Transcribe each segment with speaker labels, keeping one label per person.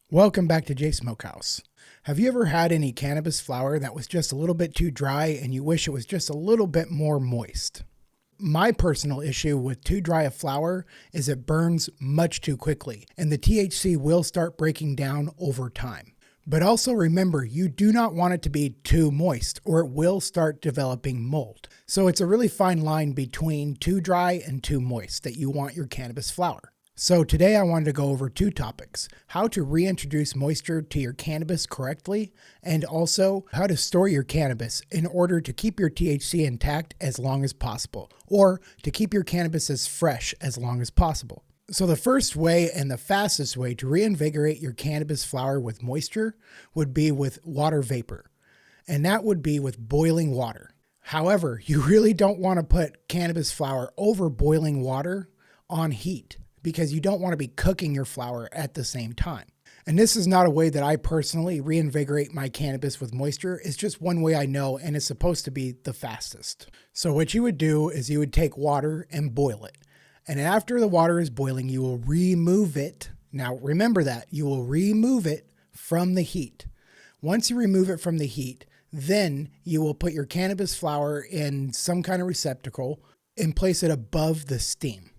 Speaker 1: Welcome back to J Smokehouse. Have you ever had any cannabis flower that was just a little bit too dry and you wish it was just a little bit more moist? My personal issue with too dry a flower is it burns much too quickly and the THC will start breaking down over time. But also remember, you do not want it to be too moist or it will start developing mold. So it's a really fine line between too dry and too moist that you want your cannabis flower. So today I wanted to go over two topics: how to reintroduce moisture to your cannabis correctly, and also how to store your cannabis in order to keep your THC intact as long as possible, or to keep your cannabis as fresh as long as possible. So the first way and the fastest way to reinvigorate your cannabis flower with moisture would be with water vapor, and that would be with boiling water. However, you really don't want to put cannabis flower over boiling water on heat, because you don't want to be cooking your flower at the same time. And this is not a way that I personally reinvigorate my cannabis with moisture. It's just one way I know, and it's supposed to be the fastest. So what you would do is you would take water and boil it. And after the water is boiling, you will remove it. Now remember that, you will remove it from the heat. Once you remove it from the heat, then you will put your cannabis flower in some kind of receptacle and place it above the steam.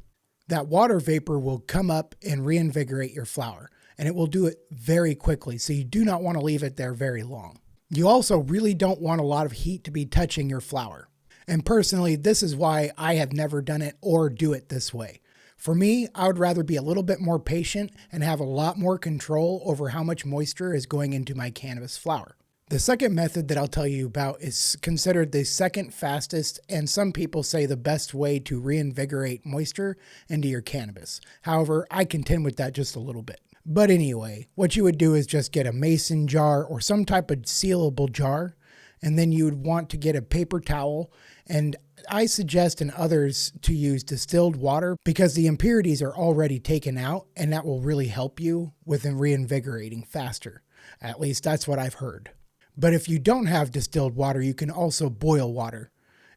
Speaker 1: That water vapor will come up and reinvigorate your flower, and it will do it very quickly, so you do not want to leave it there very long. You also really don't want a lot of heat to be touching your flower. And personally, this is why I have never done it or do it this way. For me, I would rather be a little bit more patient and have a lot more control over how much moisture is going into my cannabis flower. The second method that I'll tell you about is considered the second fastest, and some people say the best way to reinvigorate moisture into your cannabis. However, I contend with that just a little bit. But anyway, what you would do is just get a mason jar or some type of sealable jar, and then you would want to get a paper towel. And I suggest and others to use distilled water because the impurities are already taken out, and that will really help you with reinvigorating faster. At least that's what I've heard. But if you don't have distilled water, you can also boil water,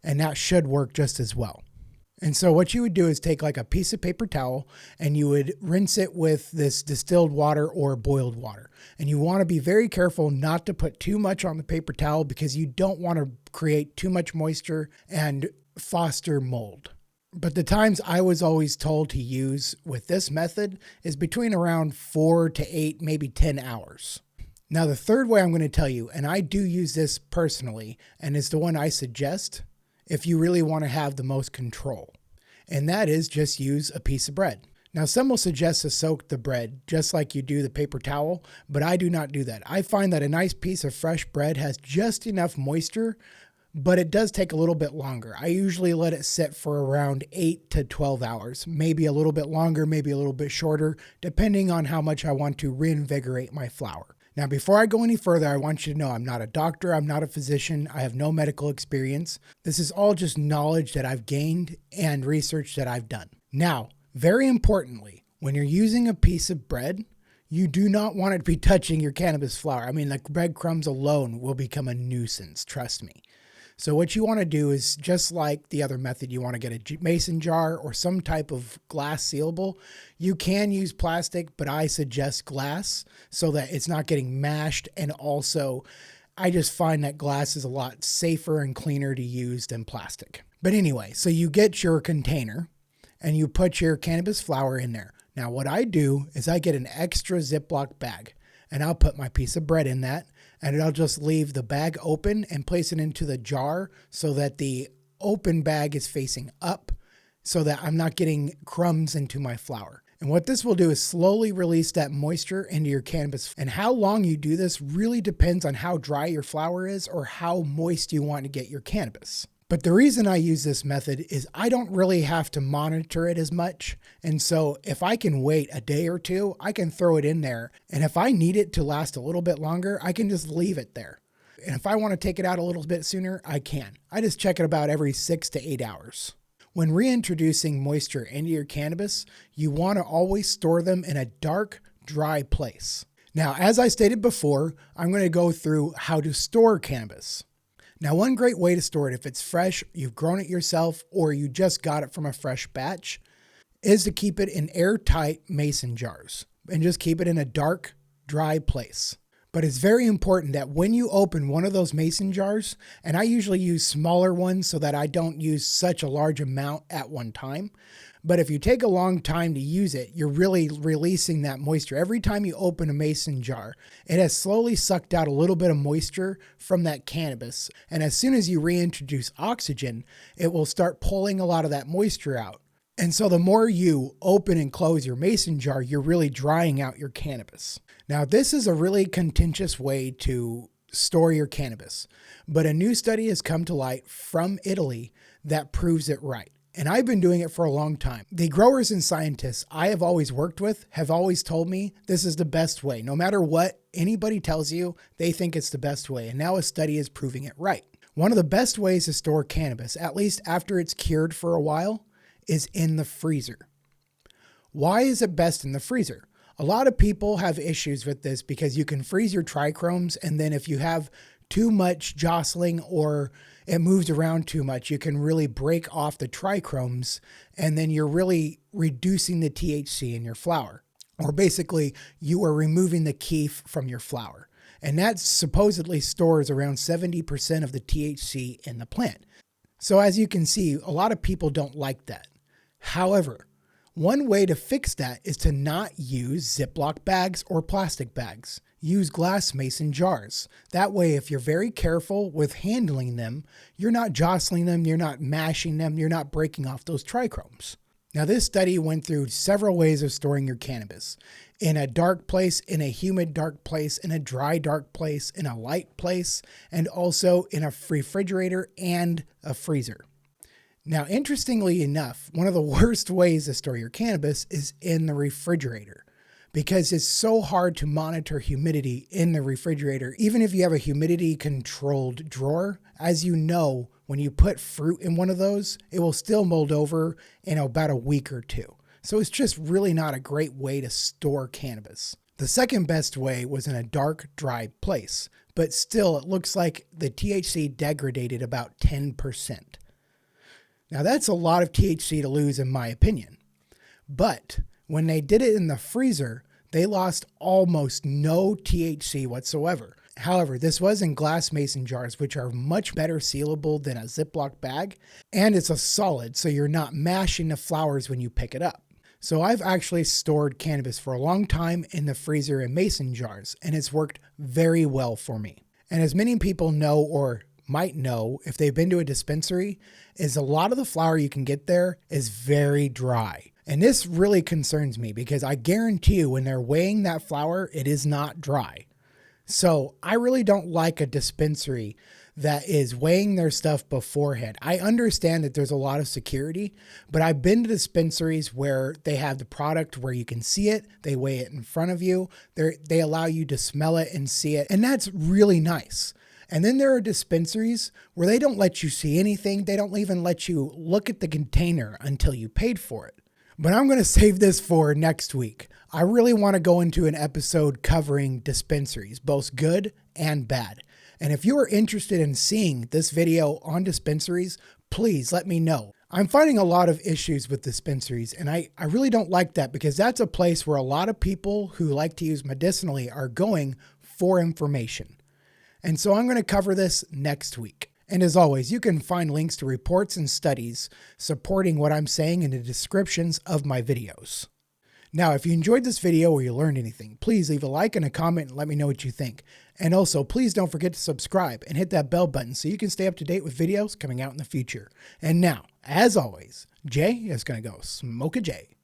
Speaker 1: and that should work just as well. And so what you would do is take like a piece of paper towel and you would rinse it with this distilled water or boiled water. And you want to be very careful not to put too much on the paper towel because you don't want to create too much moisture and foster mold. But the times I was always told to use with this method is between around 4 to 8, maybe 10 hours. Now, the third way I'm going to tell you, and I do use this personally, and it's the one I suggest if you really want to have the most control, and that is just use a piece of bread. Now, some will suggest to soak the bread just like you do the paper towel, but I do not do that. I find that a nice piece of fresh bread has just enough moisture, but it does take a little bit longer. I usually let it sit for around 8 to 12 hours, maybe a little bit longer, maybe a little bit shorter, depending on how much I want to reinvigorate my flower. Now, before I go any further, I want you to know I'm not a doctor, I'm not a physician, I have no medical experience. This is all just knowledge that I've gained and research that I've done. Now, very importantly, when you're using a piece of bread, you do not want it to be touching your cannabis flower. I mean, like breadcrumbs alone will become a nuisance, trust me. So what you want to do is, just like the other method, you want to get a mason jar or some type of glass sealable. You can use plastic, but I suggest glass so that it's not getting mashed. And also, I just find that glass is a lot safer and cleaner to use than plastic. But anyway, so you get your container and you put your cannabis flower in there. Now, what I do is I get an extra Ziploc bag and I'll put my piece of bread in that. And I'll just leave the bag open and place it into the jar so that the open bag is facing up so that I'm not getting crumbs into my flower. And what this will do is slowly release that moisture into your cannabis. And how long you do this really depends on how dry your flower is or how moist you want to get your cannabis. But the reason I use this method is I don't really have to monitor it as much. And so if I can wait a day or two, I can throw it in there. And if I need it to last a little bit longer, I can just leave it there. And if I want to take it out a little bit sooner, I can. I just check it about every 6 to 8 hours. When reintroducing moisture into your cannabis, you want to always store them in a dark, dry place. Now, as I stated before, I'm going to go through how to store cannabis. Now, one great way to store it, if it's fresh, you've grown it yourself, or you just got it from a fresh batch, is to keep it in airtight mason jars and just keep it in a dark, dry place. But it's very important that when you open one of those mason jars, and I usually use smaller ones so that I don't use such a large amount at one time. But if you take a long time to use it, you're really releasing that moisture. Every time you open a mason jar, it has slowly sucked out a little bit of moisture from that cannabis. And as soon as you reintroduce oxygen, it will start pulling a lot of that moisture out. And so the more you open and close your mason jar, you're really drying out your cannabis. Now, this is a really contentious way to store your cannabis, but a new study has come to light from Italy that proves it right. And I've been doing it for a long time. The growers and scientists I have always worked with have always told me this is the best way. No matter what anybody tells you, they think it's the best way. And now a study is proving it right. One of the best ways to store cannabis, at least after it's cured for a while, is in the freezer. Why is it best in the freezer? A lot of people have issues with this because you can freeze your trichromes, and then if you have too much jostling or it moves around too much, you can really break off the trichromes, and then you're really reducing the THC in your flower. Or basically, you are removing the kief from your flower. And that supposedly stores around 70% of the THC in the plant. So as you can see, a lot of people don't like that. However, one way to fix that is to not use Ziploc bags or plastic bags. Use glass mason jars. That way, if you're very careful with handling them, you're not jostling them, you're not mashing them, you're not breaking off those trichromes. Now, this study went through several ways of storing your cannabis. In a dark place, in a humid dark place, in a dry dark place, in a light place, and also in a refrigerator and a freezer. Now, interestingly enough, one of the worst ways to store your cannabis is in the refrigerator because it's so hard to monitor humidity in the refrigerator. Even if you have a humidity controlled drawer, as you know, when you put fruit in one of those, it will still mold over in about a week or two. So it's just really not a great way to store cannabis. The second best way was in a dark, dry place, but still it looks like the THC degraded about 10%. Now that's a lot of THC to lose in my opinion, but when they did it in the freezer, they lost almost no THC whatsoever. However, this was in glass mason jars, which are much better sealable than a Ziploc bag, and it's a solid, so you're not mashing the flowers when you pick it up. So I've actually stored cannabis for a long time in the freezer in mason jars, and it's worked very well for me. And as many people know or might know if they've been to a dispensary, is a lot of the flower you can get there is very dry. And this really concerns me because I guarantee you when they're weighing that flower, it is not dry. So I really don't like a dispensary that is weighing their stuff beforehand. I understand that there's a lot of security, but I've been to dispensaries where they have the product where you can see it, they weigh it in front of you, they allow you to smell it and see it, and that's really nice. And then there are dispensaries where they don't let you see anything. They don't even let you look at the container until you paid for it. But I'm going to save this for next week. I really want to go into an episode covering dispensaries, both good and bad. And if you are interested in seeing this video on dispensaries, please let me know. I'm finding a lot of issues with dispensaries, and I really don't like that because that's a place where a lot of people who like to use medicinally are going for information. And so I'm going to cover this next week. And as always, you can find links to reports and studies supporting what I'm saying in the descriptions of my videos. Now, if you enjoyed this video or you learned anything, please leave a like and a comment and let me know what you think. And also, please don't forget to subscribe and hit that bell button so you can stay up to date with videos coming out in the future. And now, as always, Jay is going to go smoke a J.